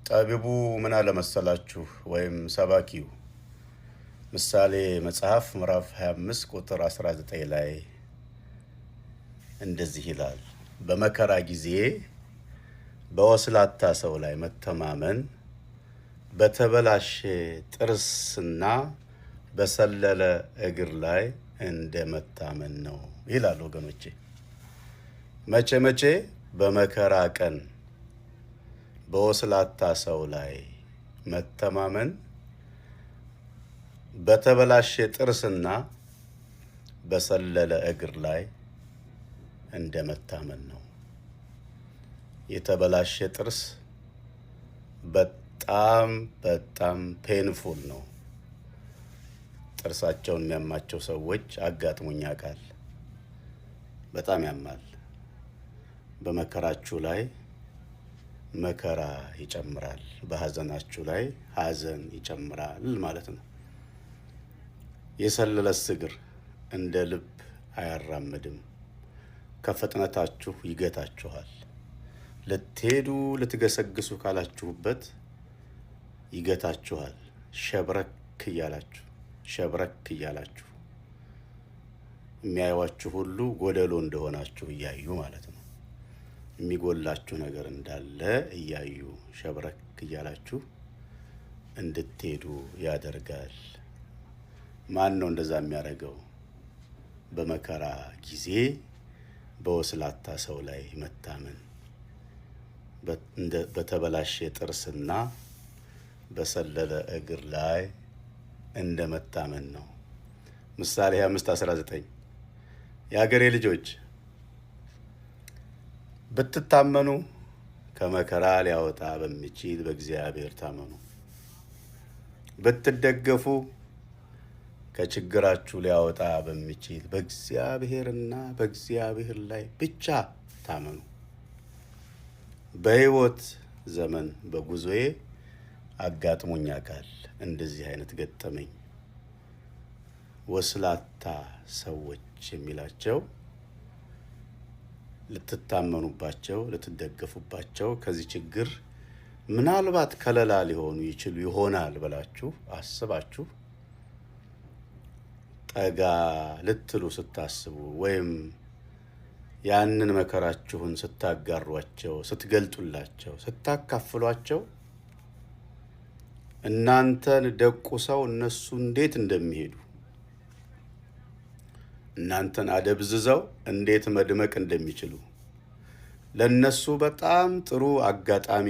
ጠቢቡ ምን አለ መሰላችሁ ወይም ሰባኪው ምሳሌ መጽሐፍ ምዕራፍ 25 ቁጥር 19 ላይ እንደዚህ ይላል። በመከራ ጊዜ በወስላታ ሰው ላይ መተማመን በተበላሸ ጥርስና በሰለለ እግር ላይ እንደመታመን ነው ይላል። ወገኖቼ መቼ በመከራ ቀን በወስላታ ሰው ላይ መተማመን በተበላሸ ጥርስና በሰለለ እግር ላይ እንደመታመን ነው። የተበላሸ ጥርስ በጣም ፔንፉል ነው። ጥርሳቸውን የሚያማቸው ሰዎች አጋጥሞኝ ያውቃል። በጣም ያማል። በመከራችሁ ላይ መከራ ይጨምራል፣ በሐዘናችሁ ላይ ሐዘን ይጨምራል ማለት ነው። የሰለለስ እግር እንደ ልብ አያራምድም፣ ከፍጥነታችሁ ይገታችኋል። ልትሄዱ ልትገሰግሱ ካላችሁበት ይገታችኋል። ሸብረክ እያላችሁ የሚያዩዋችሁ ሁሉ ጎደሎ እንደሆናችሁ እያዩ ማለት ነው። የሚጎላችሁ ነገር እንዳለ እያዩ ሸብረክ እያላችሁ እንድትሄዱ ያደርጋል። ማን ነው እንደዛ የሚያደርገው? በመከራ ጊዜ በወስላታ ሰው ላይ መታመን በተበላሸ ጥርስና በሰለለ እግር ላይ እንደመታመን ነው። ምሳሌ 5:19 የአገሬ ልጆች ብትታመኑ ከመከራ ሊያወጣ በሚችል በእግዚአብሔር ታመኑ። ብትደገፉ ከችግራችሁ ሊያወጣ በሚችል በእግዚአብሔርና በእግዚአብሔር ላይ ብቻ ታመኑ። በሕይወት ዘመን በጉዞዬ አጋጥሞኝ ያውቃል እንደዚህ አይነት ገጠመኝ። ወስላታ ሰዎች የሚላቸው ልትታመኑባቸው፣ ልትደገፉባቸው ከዚህ ችግር ምናልባት ከለላ ሊሆኑ ይችሉ ይሆናል ብላችሁ አስባችሁ ጠጋ ልትሉ ስታስቡ ወይም ያንን መከራችሁን ስታጋሯቸው፣ ስትገልጡላቸው፣ ስታካፍሏቸው እናንተን ደቁሰው እነሱ እንዴት እንደሚሄዱ እናንተን አደብዝዘው እንዴት መድመቅ እንደሚችሉ ለነሱ በጣም ጥሩ አጋጣሚ